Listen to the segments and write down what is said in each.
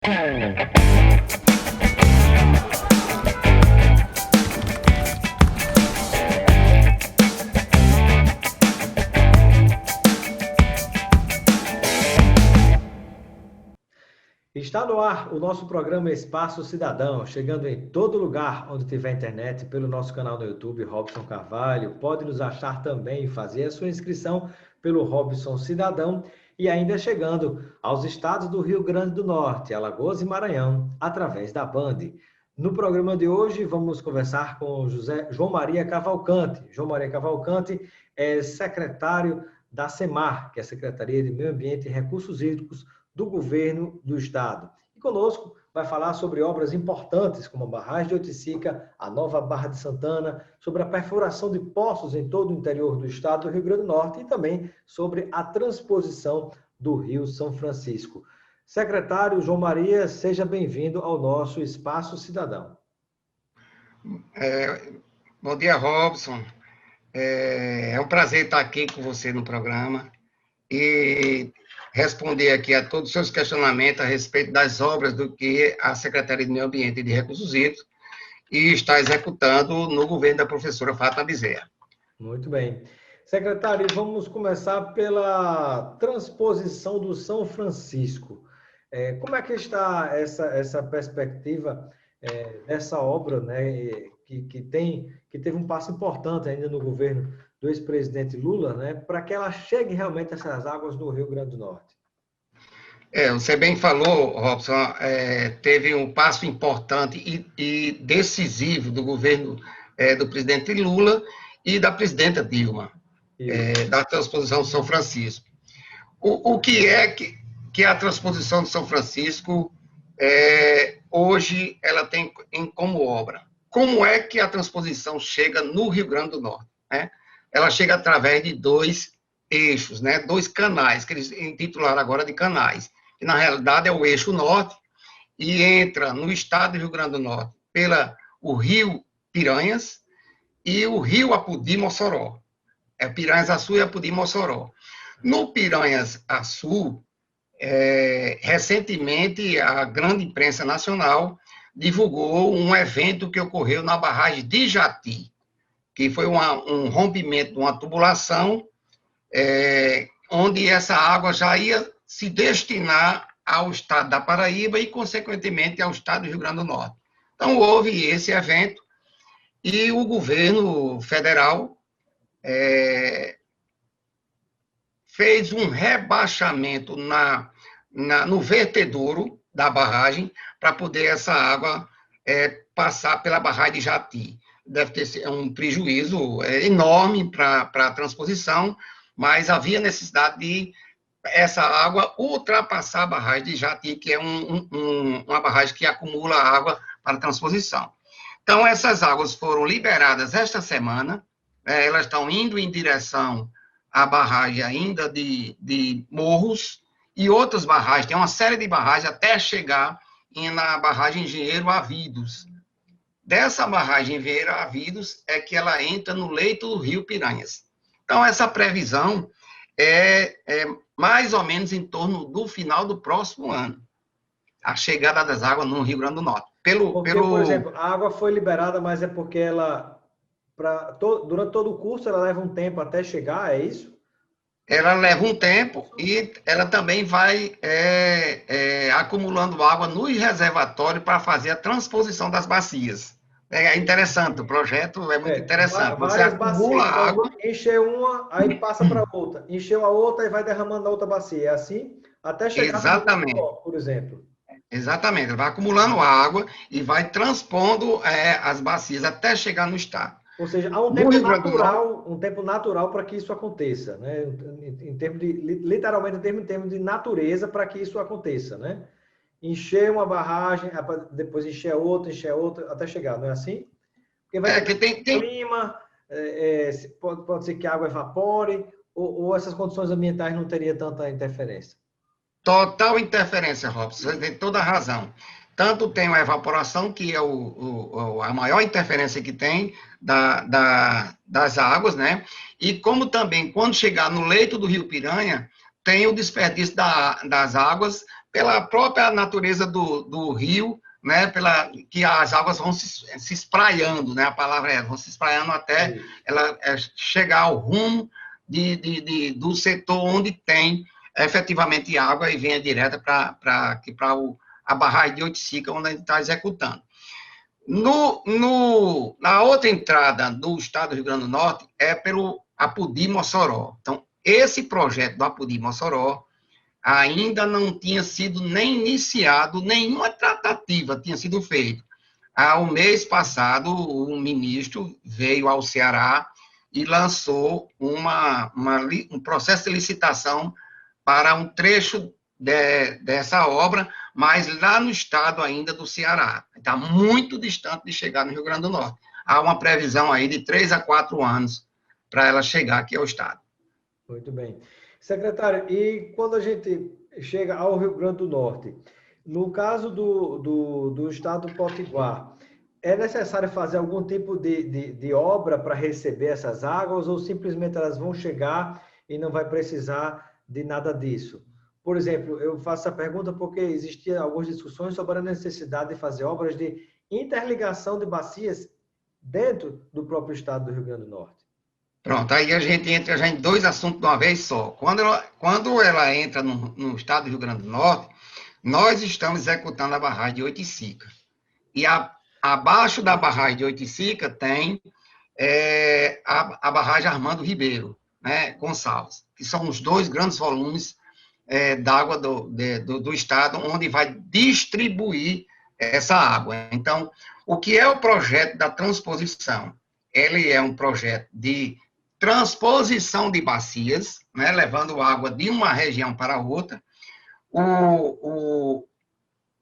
Está no ar o nosso programa Espaço Cidadão, chegando em todo lugar onde tiver internet, pelo nosso canal no YouTube, Robson Carvalho. Pode nos achar também e fazer a sua inscrição pelo Robson Cidadão e ainda chegando aos estados do Rio Grande do Norte, Alagoas e Maranhão, através da Band. No programa de hoje, vamos conversar com João Maria Cavalcante. João Maria Cavalcante é secretário da SEMAR, que é a Secretaria de Meio Ambiente e Recursos Hídricos do Governo do Estado. E conosco vai falar sobre obras importantes, como a barragem de Oiticica, a nova Barra de Santana, sobre a perfuração de poços em todo o interior do Estado do Rio Grande do Norte e também sobre a transposição do Rio São Francisco. Secretário João Maria, seja bem-vindo ao nosso Espaço Cidadão. Bom dia, Robson. É um prazer estar aqui com você no programa e responder aqui a todos os seus questionamentos a respeito das obras do que a Secretaria de Meio Ambiente e de Recursos Hídricos está executando no governo da professora Fátima Bezerra. Muito bem. Secretário, vamos começar pela transposição do São Francisco. Como é que está essa perspectiva dessa obra, né, que teve um passo importante ainda no governo do ex-presidente Lula, né, para que ela chegue realmente a essas águas do Rio Grande do Norte? Você bem falou, Robson, teve um passo importante e decisivo do governo do presidente Lula e da presidenta Dilma, da transposição de São Francisco. O que é que a transposição de São Francisco, hoje, ela tem como obra? Como é que a transposição chega no Rio Grande do Norte, né? Ela chega através de dois eixos, né? Dois canais, que eles intitularam agora de canais, que na realidade é o eixo norte, e entra no estado do Rio Grande do Norte o rio Piranhas e o rio Apodi-Mossoró. Piranhas-Açu e Apodi-Mossoró. No Piranhas-Açu, recentemente, a grande imprensa nacional divulgou um evento que ocorreu na barragem de Jati, que foi um rompimento de uma tubulação, onde essa água já ia se destinar ao estado da Paraíba e, consequentemente, ao estado do Rio Grande do Norte. Então, houve esse evento e o governo federal fez um rebaixamento no vertedouro da barragem para poder essa água passar pela barragem de Jati. Deve ter um prejuízo enorme para a transposição, mas havia necessidade de essa água ultrapassar a barragem de Jati, que é uma barragem que acumula água para a transposição. Então, essas águas foram liberadas esta semana, elas estão indo em direção à barragem ainda de Morros e outras barragens, tem uma série de barragens até chegar na barragem Engenheiro Avidos. Dessa barragem Engenheiro Avidos é que ela entra no leito do rio Piranhas. Então, essa previsão é mais ou menos em torno do final do próximo ano, a chegada das águas no Rio Grande do Norte. Por exemplo, a água foi liberada, mas é porque ela, durante todo o curso, ela leva um tempo até chegar, é isso? Ela leva um tempo e ela também vai acumulando água no reservatório para fazer a transposição das bacias. É interessante, o projeto é muito interessante. Você acumula água. Encheu uma, aí passa para outra. Encheu a outra e vai derramando na outra bacia. É assim? Até chegar Exatamente. No por exemplo. Exatamente. Vai acumulando água e vai transpondo as bacias até chegar no estado. Ou seja, há um tempo natural para que isso aconteça, né? Literalmente em termos de natureza para que isso aconteça, né? Encher uma barragem, depois encher outra, até chegar, não é assim? Porque vai ter clima, pode ser que a água evapore, ou essas condições ambientais não teriam tanta interferência? Total interferência, Robson, você tem toda a razão. Tanto tem a evaporação, que é a maior interferência que tem das águas, né? E como também, quando chegar no leito do Rio Piranha, tem o desperdício das águas pela própria natureza do rio, né, que as águas vão se espraiando, né, a palavra vão se espraiando até ela chegar ao rumo do setor onde tem efetivamente água e venha direta para a barragem de Oiticica, onde a gente está executando. Na outra entrada do estado do Rio Grande do Norte é pelo Apodi-Mossoró. Então, esse projeto do Apodi-Mossoró ainda não tinha sido nem iniciado, nenhuma tratativa tinha sido feita. O mês passado, o ministro veio ao Ceará e lançou um processo de licitação para um trecho dessa obra, mas lá no estado ainda do Ceará. Está muito distante de chegar no Rio Grande do Norte. Há uma previsão aí de 3 a 4 anos para ela chegar aqui ao estado. Muito bem. Secretário, e quando a gente chega ao Rio Grande do Norte, no caso do estado do Potiguar, é necessário fazer algum tipo de obra para receber essas águas ou simplesmente elas vão chegar e não vai precisar de nada disso? Por exemplo, eu faço essa pergunta porque existiam algumas discussões sobre a necessidade de fazer obras de interligação de bacias dentro do próprio estado do Rio Grande do Norte. Pronto, aí a gente entra já em dois assuntos de uma vez só. Quando ela entra no estado do Rio Grande do Norte, nós estamos executando a barragem de Oiticica. E abaixo da barragem de Oiticica tem a barragem Armando Ribeiro, né, Gonçalves, que são os dois grandes volumes d'água do estado, onde vai distribuir essa água. Então, o que é o projeto da transposição? Ele é um projeto de transposição de bacias, né, levando água de uma região para outra.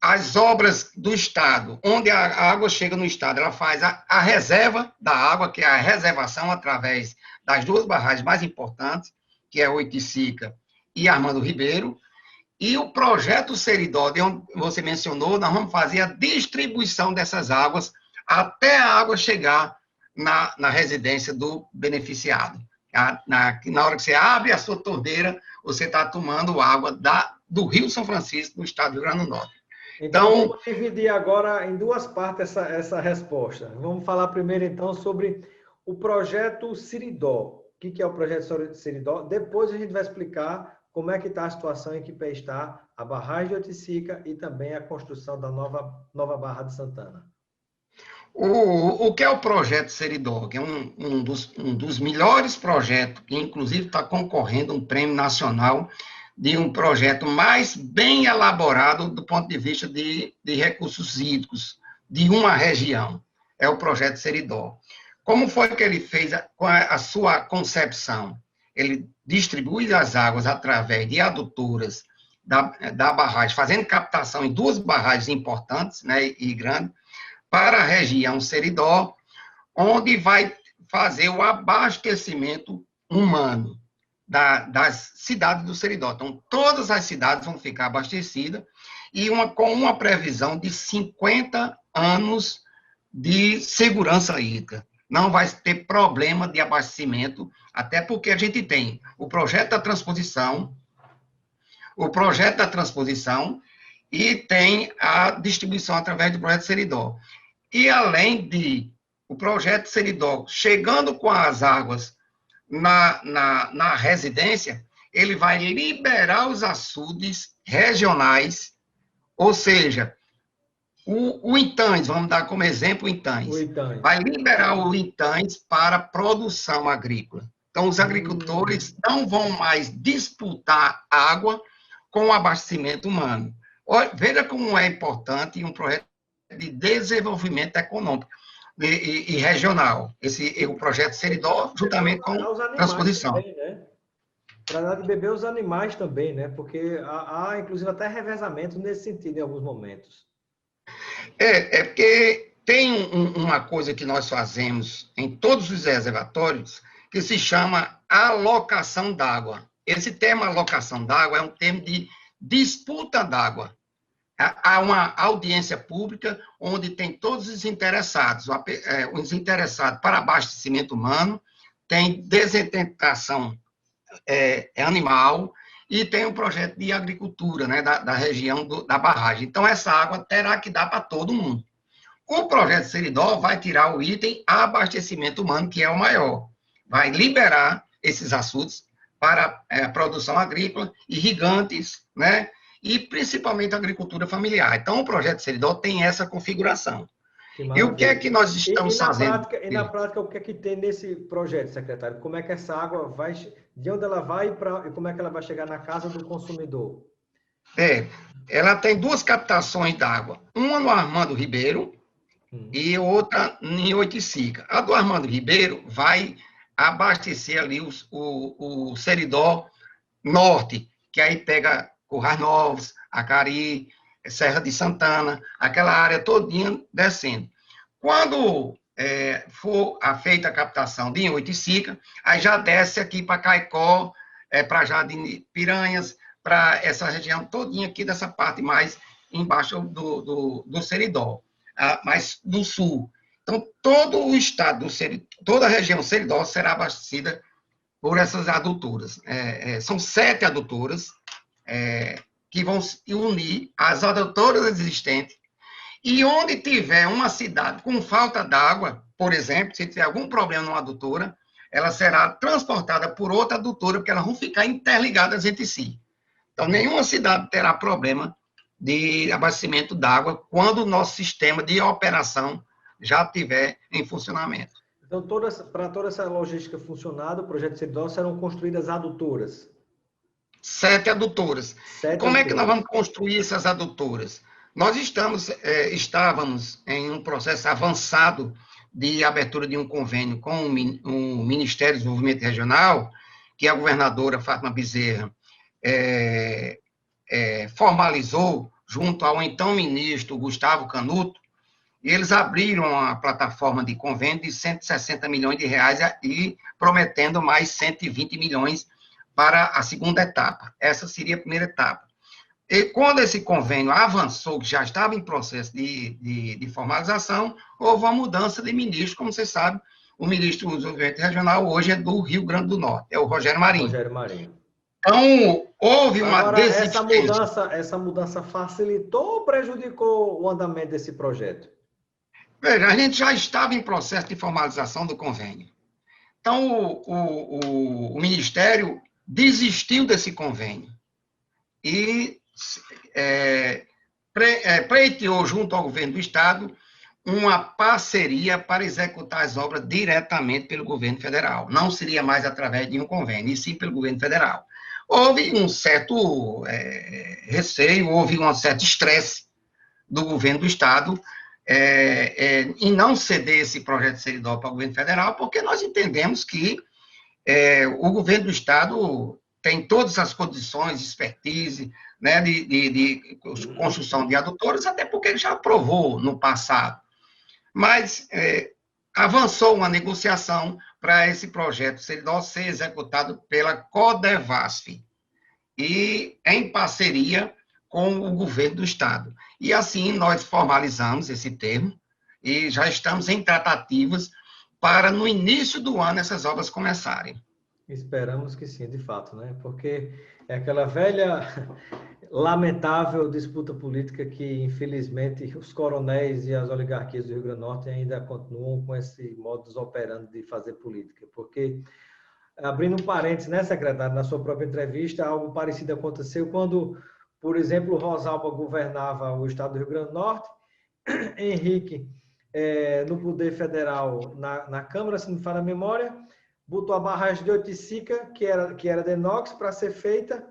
As obras do estado, onde a água chega no estado, ela faz a reserva da água, que é a reservação através das duas barragens mais importantes, que é Oiticica e Armando Ribeiro, e o projeto Seridó, de onde você mencionou, nós vamos fazer a distribuição dessas águas até a água chegar na residência do beneficiado. Na hora que você abre a sua torneira, você está tomando água do Rio São Francisco, do estado do Rio Grande do Norte. Então, vamos dividir agora em duas partes essa resposta. Vamos falar primeiro, então, sobre o projeto Seridó. O que é o projeto Seridó? Depois a gente vai explicar como é que está a situação, em que pé está a barragem de Oiticica e também a construção da nova Barra de Santana. O que é o projeto Seridó? Que é um dos melhores projetos, que inclusive está concorrendo um prêmio nacional de um projeto mais bem elaborado do ponto de vista de recursos hídricos de uma região. É o projeto Seridó. Como foi que ele fez a sua concepção? Ele distribui as águas através de adutoras da barragem, fazendo captação em duas barragens importantes, né, e grandes, para a região Seridó, onde vai fazer o abastecimento humano das cidades do Seridó. Então, todas as cidades vão ficar abastecidas e com uma previsão de 50 anos de segurança hídrica. Não vai ter problema de abastecimento, até porque a gente tem o projeto da transposição e tem a distribuição através do projeto Seridó. E além de o projeto Seridó chegando com as águas na residência, ele vai liberar os açudes regionais, ou seja, o Intães, vamos dar como exemplo o Intães. Vai liberar o Intães para produção agrícola. Então, os agricultores não vão mais disputar água com o abastecimento humano. Veja como é importante um projeto de desenvolvimento econômico e regional. O projeto Seridó, juntamente com a transposição. Para dar de beber os animais também, né? Porque há, inclusive, até revezamento nesse sentido em alguns momentos. Porque tem uma coisa que nós fazemos em todos os reservatórios que se chama alocação d'água. Esse termo alocação d'água é um termo de disputa d'água. Há uma audiência pública onde tem todos os interessados para abastecimento humano, tem desertificação animal e tem um projeto de agricultura, né, da região da barragem. Então, essa água terá que dar para todo mundo. O projeto Seridó vai tirar o item abastecimento humano, que é o maior. Vai liberar esses açudes para a produção agrícola, irrigantes, né? E principalmente a agricultura familiar. Então, o projeto Seridó tem essa configuração. Que E o que é maravilha. que nós estamos fazendo? E na prática, o que é que tem nesse projeto, secretário? Como é que essa água vai, de onde ela vai e como é que ela vai chegar na casa do consumidor? É, ela tem duas captações d'água. Uma no Armando Ribeiro, e outra em Oiticica. A do Armando Ribeiro vai abastecer ali o Seridó Norte, que aí pega Currais Novos, Acari, Serra de Santana, aquela área todinha descendo. Quando for feita a captação de Oiticica, aí já desce aqui para Caicó, para Jardim Piranhas, para essa região todinha aqui dessa parte mais embaixo do Seridó, mais do sul. Então, todo o estado do Seridó, toda a região Seridó será abastecida por essas adutoras. São 7 adutoras que vão se unir às adutoras existentes, e onde tiver uma cidade com falta d'água, por exemplo, se tiver algum problema numa adutora, ela será transportada por outra adutora, porque elas vão ficar interligadas entre si. Então, nenhuma cidade terá problema de abastecimento d'água quando o nosso sistema de operação já estiver em funcionamento. Então, para toda essa logística funcionar, o projeto Seridó serão construídas adutoras. 7 adutoras. Como é que nós vamos construir essas adutoras? Nós estávamos em um processo avançado de abertura de um convênio com o Ministério do Desenvolvimento Regional, que a governadora Fátima Bezerra formalizou junto ao então ministro Gustavo Canuto, e eles abriram a plataforma de convênio de 160 milhões de reais e prometendo mais 120 milhões para a segunda etapa. Essa seria a primeira etapa. E quando esse convênio avançou, que já estava em processo de formalização, houve uma mudança de ministro. Como você sabe, o ministro do Desenvolvimento Regional hoje é do Rio Grande do Norte, é o Rogério Marinho. Rogério Marinho. Então, houve uma Agora, essa mudança facilitou ou prejudicou o andamento desse projeto? Veja, a gente já estava em processo de formalização do convênio. Então, o Ministério desistiu desse convênio e pleiteou junto ao governo do Estado uma parceria para executar as obras diretamente pelo governo federal. Não seria mais através de um convênio, e sim pelo governo federal. Houve um certo receio, houve um certo estresse do governo do Estado em não ceder esse projeto de Seridó para o governo federal, porque nós entendemos que o governo do Estado tem todas as condições, expertise, né, de construção de adutoras, até porque ele já aprovou no passado. Mas avançou uma negociação para esse projeto Seridó ser executado pela Codevasf, e em parceria com o governo do Estado. E assim nós formalizamos esse termo e já estamos em tratativas para, no início do ano, essas obras começarem. Esperamos que sim, de fato, né? Porque é aquela velha, lamentável disputa política que, infelizmente, os coronéis e as oligarquias do Rio Grande do Norte ainda continuam com esse modus operandi de fazer política. Porque, abrindo um parênteses, né, secretário, na sua própria entrevista, algo parecido aconteceu quando, por exemplo, Rosalba governava o estado do Rio Grande do Norte, Henrique, no poder federal, na Câmara, se não me falha a memória, botou a barragem de Oiticica, que era de inox, para ser feita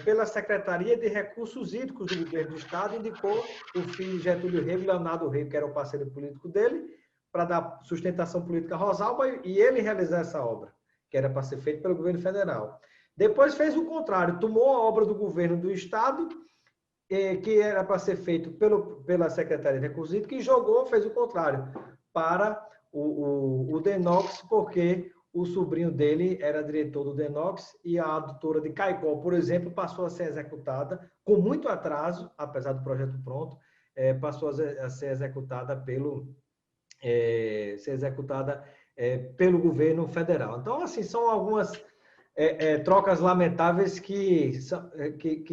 pela Secretaria de Recursos Hídricos do Governo do Estado, indicou o filho Getúlio Rego, Leonardo Rego, que era o parceiro político dele, para dar sustentação política a Rosalba, e ele realizar essa obra, que era para ser feita pelo governo federal. Depois fez o contrário, tomou a obra do governo do Estado, que era para ser feito pela Secretaria de Recursos Hídricos, e jogou, fez o contrário, para o Denox, porque o sobrinho dele era diretor do Denox e a adutora de Caicó, por exemplo, passou a ser executada com muito atraso, apesar do projeto pronto, passou a ser executada pelo governo federal. Então, assim, são algumas trocas lamentáveis que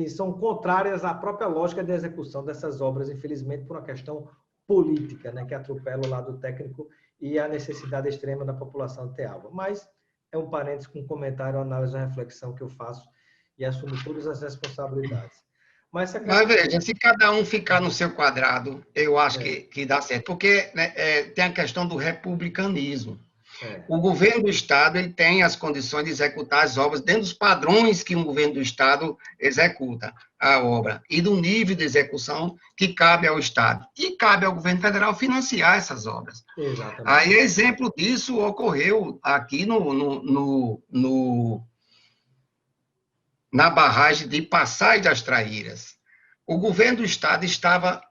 são contrárias à própria lógica de execução dessas obras, infelizmente, por uma questão política, né, que atropela o lado técnico e a necessidade extrema da população ter água. Mas é um parênteses com um comentário, uma análise, uma reflexão que eu faço e assumo todas as responsabilidades. Mas veja, se cada um ficar no seu quadrado, eu acho que dá certo. Porque, né, tem a questão do republicanismo. O governo do Estado ele tem as condições de executar as obras dentro dos padrões que um governo do Estado executa a obra e do nível de execução que cabe ao Estado. E cabe ao governo federal financiar essas obras. Exatamente. Aí, exemplo disso ocorreu aqui na barragem de Passagem das Traíras. O governo do Estado estava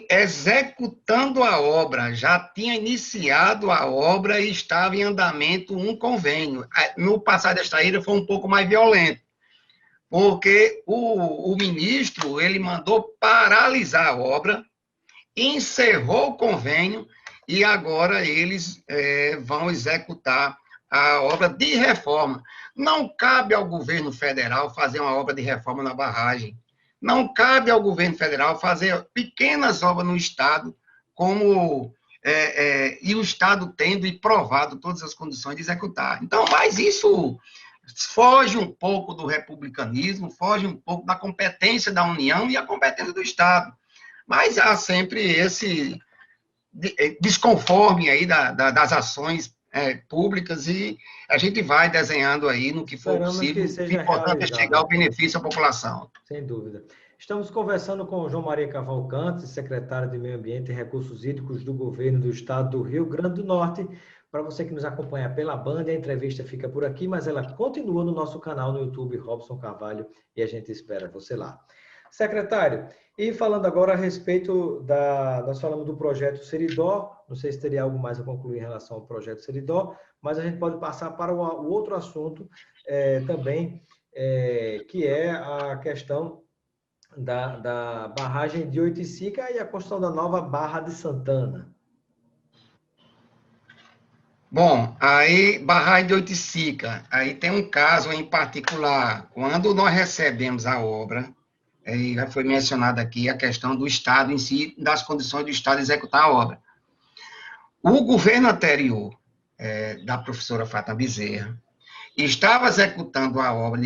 executando a obra, já tinha iniciado a obra e estava em andamento um convênio. No Passagem das Traíras foi um pouco mais violento, porque o ministro ele mandou paralisar a obra, encerrou o convênio e agora eles vão executar a obra de reforma. Não cabe ao governo federal fazer uma obra de reforma na barragem. Não cabe ao governo federal fazer pequenas obras no Estado, e o Estado tendo e provado todas as condições de executar. Então, mas isso foge um pouco do republicanismo, foge um pouco da competência da União e a competência do Estado. Mas há sempre esse desconforme aí das ações públicas e a gente vai desenhando aí no que for possível. O importante é chegar ao benefício à população. Sem dúvida. Estamos conversando com o João Maria Cavalcante, secretário de Meio Ambiente e Recursos Hídricos do Governo do Estado do Rio Grande do Norte. Para você que nos acompanha pela Band, a entrevista fica por aqui, mas ela continua no nosso canal no YouTube, Robson Carvalho, e a gente espera você lá. Secretário, e falando agora a respeito nós falamos do projeto Seridó, não sei se teria algo mais a concluir em relação ao projeto Seridó, mas a gente pode passar para o outro assunto também, que é a questão da barragem de Oiticica e a construção da nova Barra de Santana. Bom, aí, barragem de Oiticica, aí tem um caso em particular. Quando nós recebemos a obra, já foi mencionado aqui a questão do Estado em si, das condições do Estado executar a obra. O governo anterior, da professora Fátima Bezerra, estava executando a obra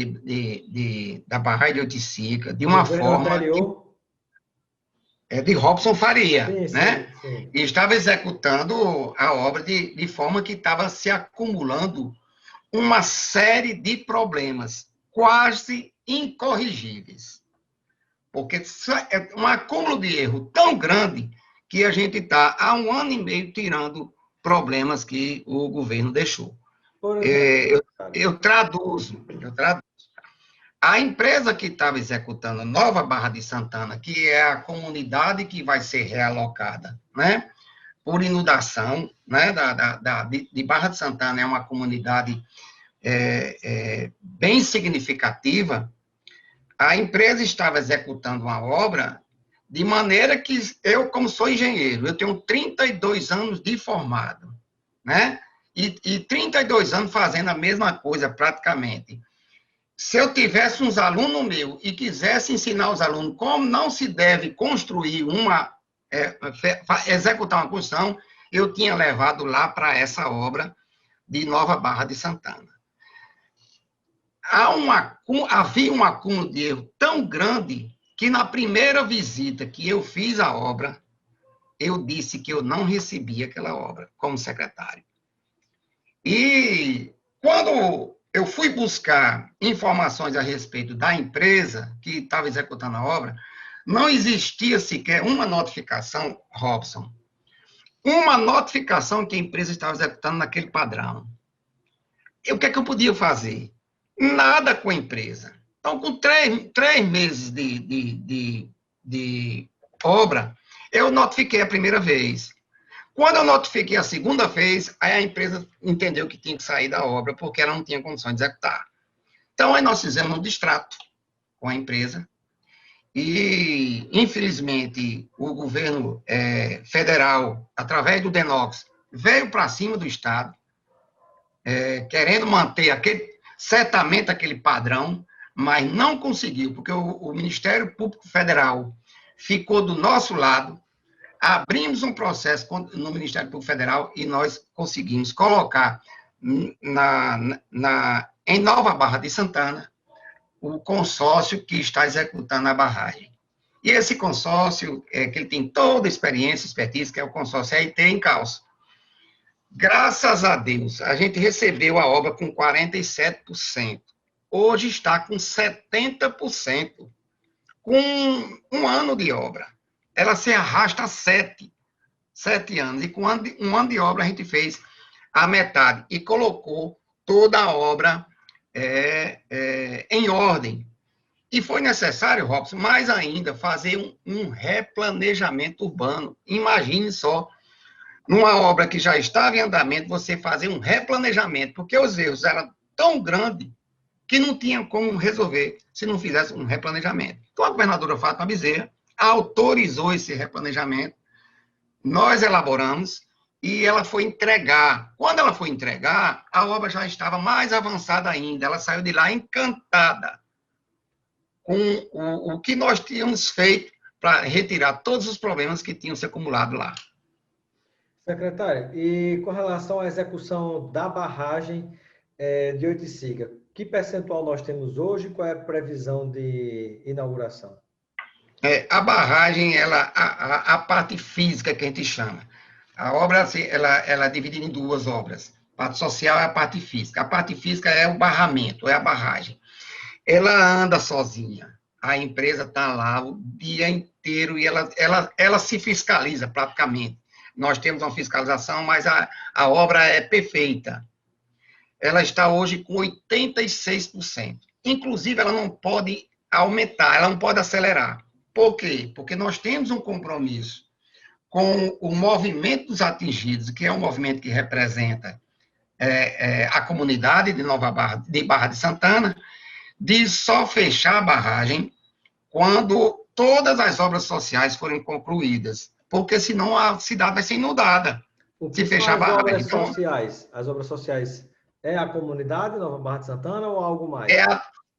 da barragem de Oiticica de uma forma... Anterior? De Robson Faria, sim, né? Sim. E estava executando a obra de forma que estava se acumulando uma série de problemas quase incorrigíveis. Porque é um acúmulo de erro tão grande que a gente está há 1 ano e meio tirando problemas que o governo deixou. Eu traduzo. A empresa que estava executando a nova Barra de Santana, que é a comunidade que vai ser realocada, né, por inundação, né, de Barra de Santana, é uma comunidade bem significativa. A empresa estava executando uma obra de maneira que eu, como sou engenheiro, eu tenho 32 anos de formado, né? E 32 anos fazendo a mesma coisa praticamente. Se eu tivesse uns alunos meus e quisesse ensinar os alunos como não se deve construir executar uma construção, eu tinha levado lá para essa obra de Nova Barra de Santana. Havia um acúmulo de erro tão grande que na primeira visita que eu fiz à obra, eu disse que eu não recebia aquela obra como secretário. E quando eu fui buscar informações a respeito da empresa que estava executando a obra, não existia sequer uma notificação, Robson, uma notificação que a empresa estava executando naquele padrão. E o que é que eu podia fazer? Nada com a empresa. Então, com 3 meses de obra, eu notifiquei a primeira vez. Quando eu notifiquei a segunda vez, aí a empresa entendeu que tinha que sair da obra, porque ela não tinha condições de executar. Então, aí nós fizemos um distrato com a empresa, e, infelizmente, o governo federal, através do DENOX, veio para cima do Estado, querendo manter certamente aquele padrão, mas não conseguiu, porque o Ministério Público Federal ficou do nosso lado. Abrimos um processo no Ministério Público Federal e nós conseguimos colocar em Nova Barra de Santana o consórcio que está executando a barragem. E esse consórcio, que ele tem toda a experiência, expertise, que é o consórcio EIT em Calço. Graças a Deus, a gente recebeu a obra com 47%. Hoje está com 70%. Com um ano de obra. Ela se arrasta há 7 anos. E com um ano de obra, a gente fez a metade e colocou toda a obra em ordem. E foi necessário, Robson, mais ainda, fazer um replanejamento urbano. Imagine só, numa obra que já estava em andamento, você fazer um replanejamento, porque os erros eram tão grandes que não tinha como resolver se não fizesse um replanejamento. Então, a governadora Fátima Bezerra autorizou esse replanejamento, nós elaboramos, e ela foi entregar. Quando ela foi entregar, a obra já estava mais avançada ainda, ela saiu de lá encantada com o que nós tínhamos feito para retirar todos os problemas que tinham se acumulado lá. Secretário, e com relação à execução da barragem de Oiticica, que percentual nós temos hoje? Qual é a previsão de inauguração? A barragem, a parte física que a gente chama. A obra, ela é dividida em 2 obras. A parte social é a parte física. A parte física é o barramento, é a barragem. Ela anda sozinha. A empresa está lá o dia inteiro e ela se fiscaliza praticamente. Nós temos uma fiscalização, mas a obra é perfeita. Ela está hoje com 86%. Inclusive, ela não pode aumentar, ela não pode acelerar. Por quê? Porque nós temos um compromisso com o movimento dos atingidos, que é um movimento que representa a comunidade de Barra de Santana, de só fechar a barragem quando todas as obras sociais forem concluídas, porque senão a cidade vai ser inundada. O que se fechar a barragem. As obras sociais é a comunidade Nova Barra de Santana ou algo mais?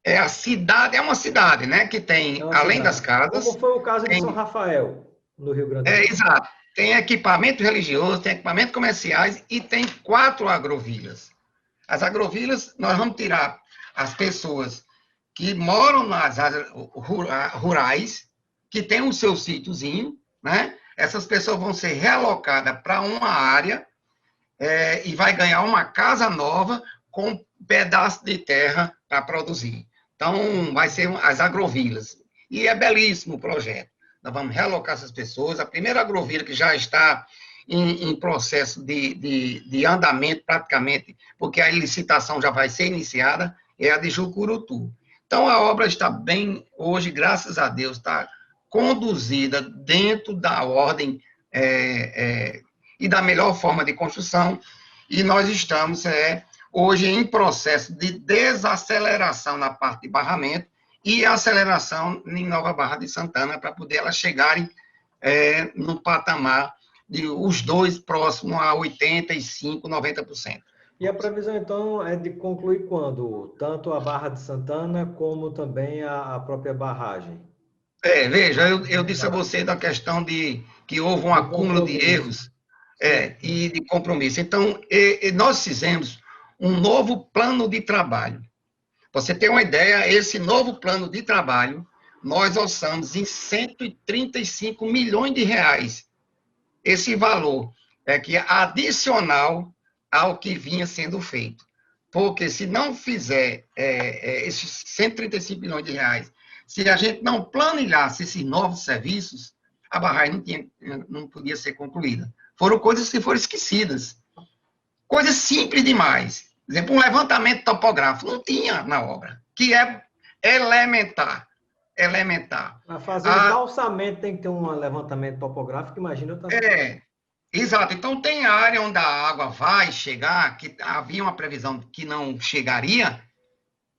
A cidade, é uma cidade, né, que tem, além das casas... Como foi o caso de São Rafael, no Rio Grande do Sul? Exato. Tem equipamento religioso, tem equipamentos comerciais e tem 4 agrovilas. As agrovilas, nós vamos tirar as pessoas que moram nas áreas rurais, que têm o seu sítiozinho, né? Essas pessoas vão ser realocadas para uma área e vai ganhar uma casa nova com um pedaço de terra para produzir. Então, vai ser as agrovilas. E é belíssimo o projeto. Nós vamos realocar essas pessoas. A primeira agrovila que já está em processo de andamento praticamente, porque a licitação já vai ser iniciada, é a de Jucurutu. Então, a obra está bem, hoje, graças a Deus, está conduzida dentro da ordem e da melhor forma de construção, e nós estamos hoje em processo de desaceleração na parte de barramento e aceleração em Nova Barra de Santana, para poder elas chegarem no patamar de os dois próximos a 85%, 90%. E a previsão, então, é de concluir quando? Tanto a Barra de Santana, como também a própria barragem? Veja, eu disse a você da questão de que houve um acúmulo de erros e de compromisso. Então, nós fizemos um novo plano de trabalho. Você tem uma ideia, esse novo plano de trabalho, nós orçamos em 135 milhões de reais. Esse valor que é adicional ao que vinha sendo feito. Porque se não fizer esses 135 milhões de reais, se a gente não planilhasse esses novos serviços, a barragem não podia ser concluída. Foram coisas que foram esquecidas. Coisas simples demais. Por exemplo, um levantamento topográfico não tinha na obra, que é elementar. Para fazer um calçamento tem que ter um levantamento topográfico, imagina outra coisa. Exato. Então, tem área onde a água vai chegar, que havia uma previsão que não chegaria,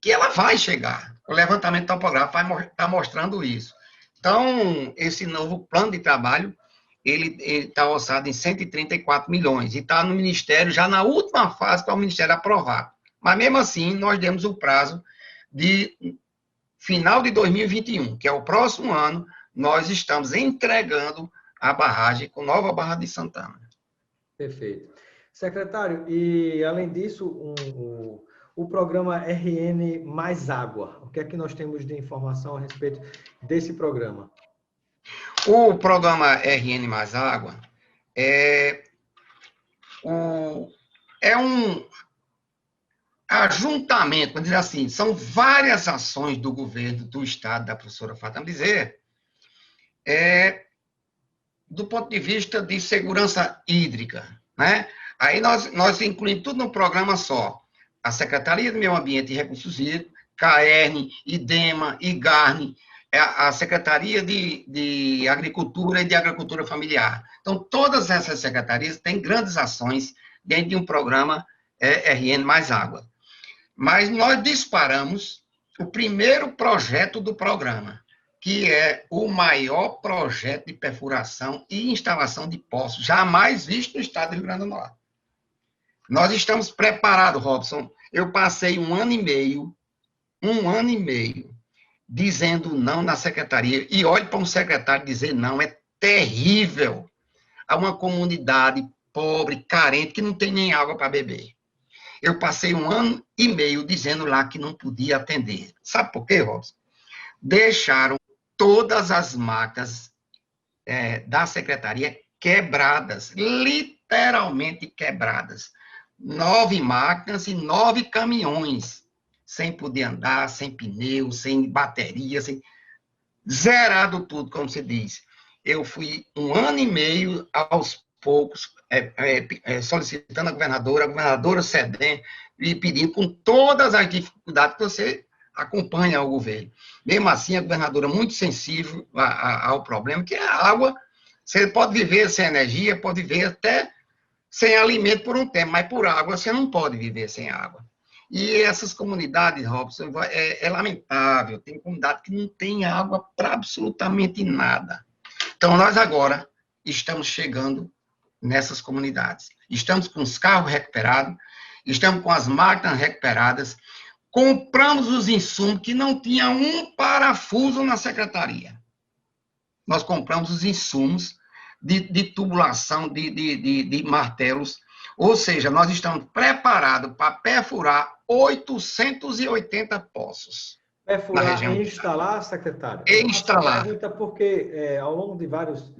que ela vai chegar. O levantamento topográfico está mostrando isso. Então, esse novo plano de trabalho, ele está orçado em 134 milhões, e está no Ministério, já na última fase, para o Ministério aprovar. Mas, mesmo assim, nós demos o prazo de final de 2021, que é o próximo ano, nós estamos entregando a barragem com Nova Barra de Santana. Perfeito. Secretário, e além disso, o programa RN Mais Água, o que é que nós temos de informação a respeito desse programa? O programa RN Mais Água é um ajuntamento, vamos dizer assim, são várias ações do governo, do Estado, da professora Fátima Bezerra, do ponto de vista de segurança hídrica, né? Aí nós incluímos tudo num programa só. A Secretaria do Meio Ambiente e Recursos Hídricos, CAERN, IDEMA, IGARNE, a Secretaria de Agricultura e de Agricultura Familiar. Então, todas essas secretarias têm grandes ações dentro de um programa RN Mais Água. Mas nós disparamos o primeiro projeto do programa, que é o maior projeto de perfuração e instalação de poços jamais visto no estado do Rio Grande do Norte. Nós estamos preparados, Robson. Eu passei um ano e meio, dizendo não na secretaria. E olhe para um secretário dizer não, é terrível. Há uma comunidade pobre, carente, que não tem nem água para beber. Eu passei um ano e meio dizendo lá que não podia atender. Sabe por quê, Robson? Deixaram todas as máquinas da secretaria quebradas, literalmente quebradas. 9 máquinas e 9 caminhões, sem poder andar, sem pneu, sem bateria, zerado tudo, como se diz. Eu fui um ano e meio, aos poucos, solicitando a governadora cedendo e pedindo com todas as dificuldades que você acompanha ao governo. Mesmo assim, a governadora muito sensível ao problema, que é a água. Você pode viver sem energia, pode viver até sem alimento por um tempo, mas por água você não pode viver sem água. E essas comunidades, Robson, é lamentável. Tem comunidade que não tem água para absolutamente nada. Então, nós agora estamos chegando nessas comunidades. Estamos com os carros recuperados, estamos com as máquinas recuperadas, compramos os insumos que não tinha um parafuso na secretaria. Nós compramos os insumos de tubulação, de martelos, ou seja, nós estamos preparados para perfurar 880 poços. Perfurar e instalar, secretário? E instalar. Pergunta porque, ao longo de vários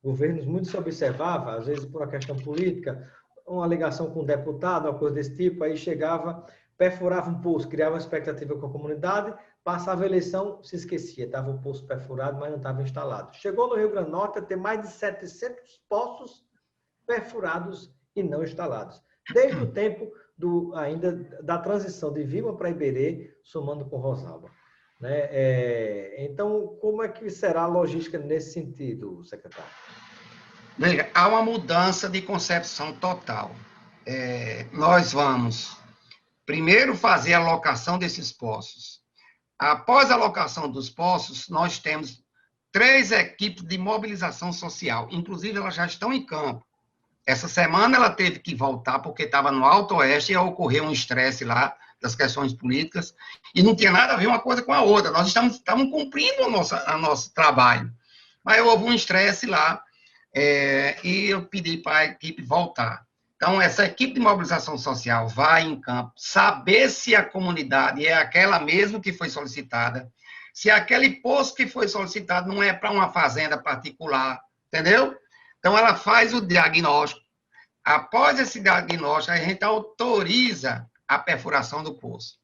governos, muito se observava, às vezes por uma questão política, uma ligação com um deputado, uma coisa desse tipo, aí chegava, perfurava um poço, criava uma expectativa com a comunidade, passava a eleição, se esquecia, estava o poço perfurado, mas não estava instalado. Chegou no Rio Grande do Norte a ter mais de 700 poços perfurados e não instalados. Desde o tempo ainda da transição de Vilma para Iberê, somando com Rosalba. Né? Então, como é que será a logística nesse sentido, secretário? Veja, há uma mudança de concepção total. Nós vamos primeiro fazer a locação desses poços. Após a locação dos poços, nós temos 3 equipes de mobilização social. Inclusive, elas já estão em campo. Essa semana ela teve que voltar porque estava no Alto Oeste e ocorreu um estresse lá das questões políticas e não tinha nada a ver uma coisa com a outra. Nós estamos cumprindo o nosso trabalho. Mas houve um estresse lá e eu pedi para a equipe voltar. Então, essa equipe de mobilização social vai em campo, saber se a comunidade é aquela mesmo que foi solicitada, se aquele poço que foi solicitado não é para uma fazenda particular, entendeu? Então, ela faz o diagnóstico. Após esse diagnóstico, a gente autoriza a perfuração do poço.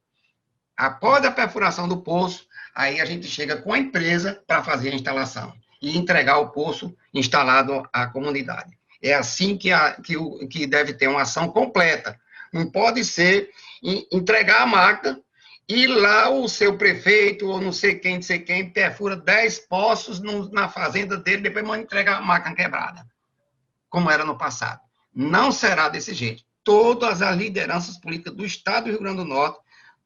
Após a perfuração do poço, aí a gente chega com a empresa para fazer a instalação e entregar o poço instalado à comunidade. É assim que deve ter uma ação completa. Não pode ser entregar a máquina e lá o seu prefeito, ou não sei quem, perfura 10 poços na fazenda dele, depois manda entregar a máquina quebrada, como era no passado. Não será desse jeito. Todas as lideranças políticas do Estado do Rio Grande do Norte,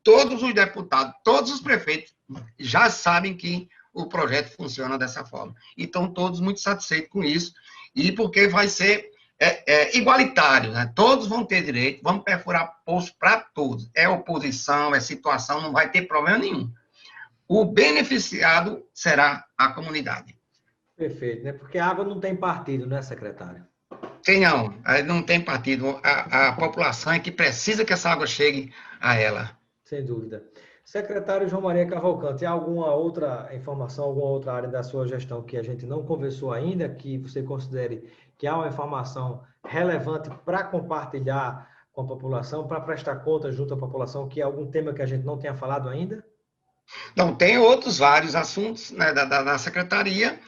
todos os deputados, todos os prefeitos, já sabem que o projeto funciona dessa forma. E estão todos muito satisfeitos com isso, e porque vai ser igualitário, né? Todos vão ter direito, vamos perfurar poço para todos. É oposição, é situação, não vai ter problema nenhum. O beneficiado será a comunidade. Perfeito, né? Porque a água não tem partido, né, secretário? Tem não, não tem partido. A população é que precisa que essa água chegue a ela. Sem dúvida. Secretário João Maria Cavalcante, tem alguma outra informação, alguma outra área da sua gestão que a gente não conversou ainda, que você considere que há uma informação relevante para compartilhar com a população, para prestar conta junto à população, que é algum tema que a gente não tenha falado ainda? Não, tem outros vários assuntos, né, da secretaria,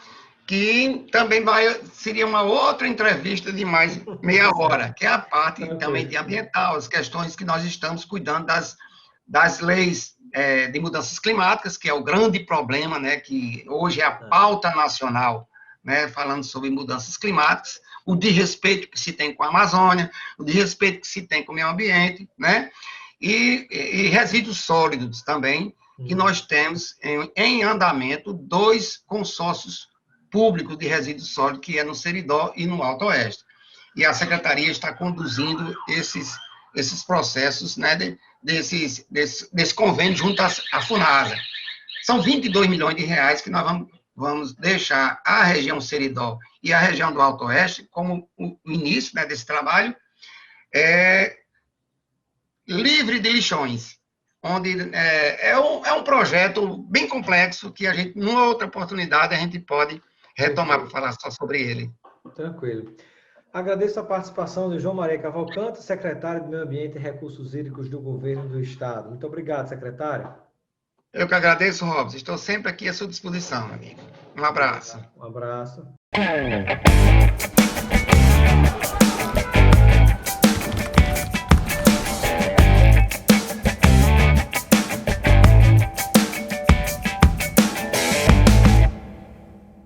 que também seria uma outra entrevista de mais meia hora, que é a parte também de ambiental, as questões que nós estamos cuidando das leis de mudanças climáticas, que é o grande problema, né, que hoje é a pauta nacional, né, falando sobre mudanças climáticas, o desrespeito que se tem com a Amazônia, o desrespeito que se tem com o meio ambiente, né, e resíduos sólidos também, que nós temos em andamento 2 consórcios públicos de resíduos sólidos, que é no Seridó e no Alto Oeste. E a Secretaria está conduzindo esses processos, né, desse convênio junto à FUNASA. São 22 milhões de reais que nós vamos deixar a região Seridó e a região do Alto Oeste como o início, né, desse trabalho, livre de lixões, onde é um projeto bem complexo que a gente, numa outra oportunidade, a gente pode retomar para falar só sobre ele. Tranquilo. Agradeço a participação de João Maria Cavalcante, secretário de Meio Ambiente e Recursos Hídricos do Governo do Estado. Muito obrigado, secretário. Eu que agradeço, Robson. Estou sempre aqui à sua disposição, meu amigo. Um abraço. Um abraço.